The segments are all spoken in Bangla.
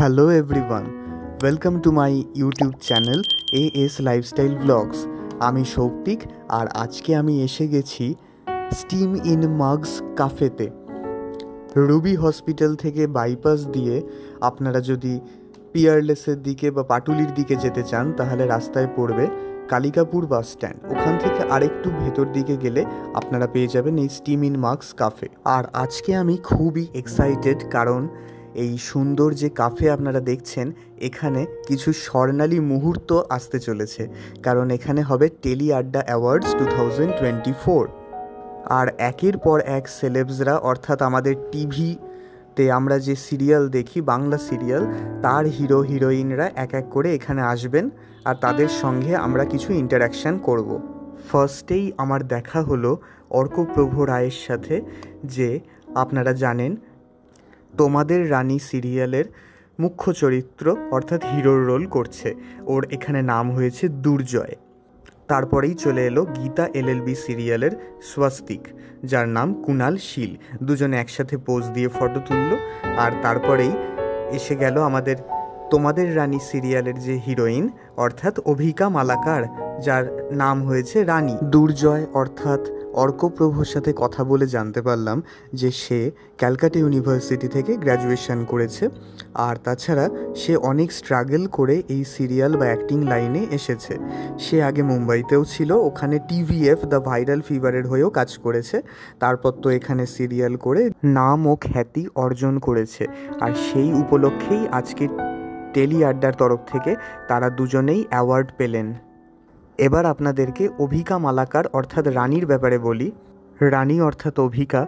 Hello everyone, welcome to my YouTube channel AS lifestyle blogs. আমি শৌক্তিক, আর আজকে আমি এসে গেছি স্টিম ইন মাগস কাফেতে। রুবি হসপিটাল থেকে বাইপাস দিয়ে আপনারা যদি পিয়ারলেসের দিকে বা পাটুলির দিকে যেতে চান তাহলে রাস্তায় পড়বে কালিকাপুর বাস স্ট্যান্ড। ওখান থেকে আরেকটু ভেতর দিকে গেলে আপনারা পেয়ে যাবেন এই স্টিম ইন মাগস কাফে। আর আজকে আমি খুবই এক্সাইটেড, কারণ এই সুন্দর যে কাফে আপনারা দেখছেন, এখানে কিছু স্বর্ণালী মুহূর্ত আসতে চলেছে, কারণ এখানে হবে টেলি আড্ডা অ্যাওয়ার্ডস 2024। আর একের পর এক সেলেবসরা, অর্থাৎ আমাদের টিভিতে আমরা যে সিরিয়াল দেখি, বাংলা সিরিয়াল, তার হিরো হিরোইনরা এক এক করে এখানে আসবেন, আর তাদের সঙ্গে আমরা কিছু ইন্টারাকশান করব। ফার্স্টেই আমার দেখা হলো অর্কপ্রভ রায়ের সাথে, যে আপনারা জানেন তোমাদের রানী সিরিয়ালের মুখ্য চরিত্র অর্থাৎ হিরোর রোল করছে। ওর এখানে নাম হয়েছে দুর্জয়। তারপরেই চলে এলো গীতা LLB সিরিয়ালের স্বস্তিক, যার নাম কুণাল শীল। দুজনে একসাথে পোজ দিয়ে ফটো তুলল। আর তারপরেই এসে গেল আমাদের তোমাদের রানী সিরিয়ালের যে হিরোইন অর্থাৎ অভিকা মালাকার, যার নাম হয়েছে রানী। দুর্জয় অর্থাৎ অর্কপ্রভুর সাথে কথা বলে জানতে পারলাম যে সে ক্যালকাটা ইউনিভার্সিটি থেকে গ্র্যাজুয়েশন করেছে, আর তাছাড়া সে অনেক স্ট্রাগল করে এই সিরিয়াল বা অ্যাক্টিং লাইনে এসেছে। সে আগে মুম্বাইতেও ছিল, ওখানে TVF দ্য ভাইরাল ফিভারের হয়েও কাজ করেছে। তারপর তো এখানে সিরিয়াল করে নাম ও খ্যাতি অর্জন করেছে। আর সেই উপলক্ষেই আজকে টেলি আড্ডার তরফ থেকে তারা দুজনেই অ্যাওয়ার্ড পেলেন। এবার আপনাদেরকে অভিকা মালাকার অর্থাৎ রানীর ব্যাপারে বলি। রানী অর্থাৎ অভিকা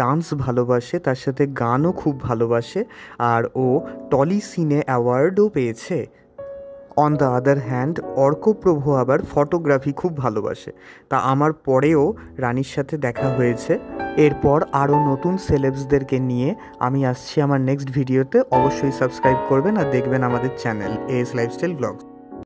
ডান্স ভালোবাসে, তার সাথে গানও খুব ভালোবাসে, আর ও টলি সিনে অ্যাওয়ার্ডও পেয়েছে। On the other hand Arkaprabha আবার ফটোগ্রাফি খুব ভালোবাসে। তা আমার পরেও রানীর সাথে দেখা হয়েছে। এরপর আরও নতুন সেলেবসদেরকে নিয়ে আমি আসছি আমার নেক্সট ভিডিওতে। অবশ্যই সাবস্ক্রাইব করবেন আর দেখবেন আমাদের চ্যানেল AS লাইফস্টাইল ব্লগস।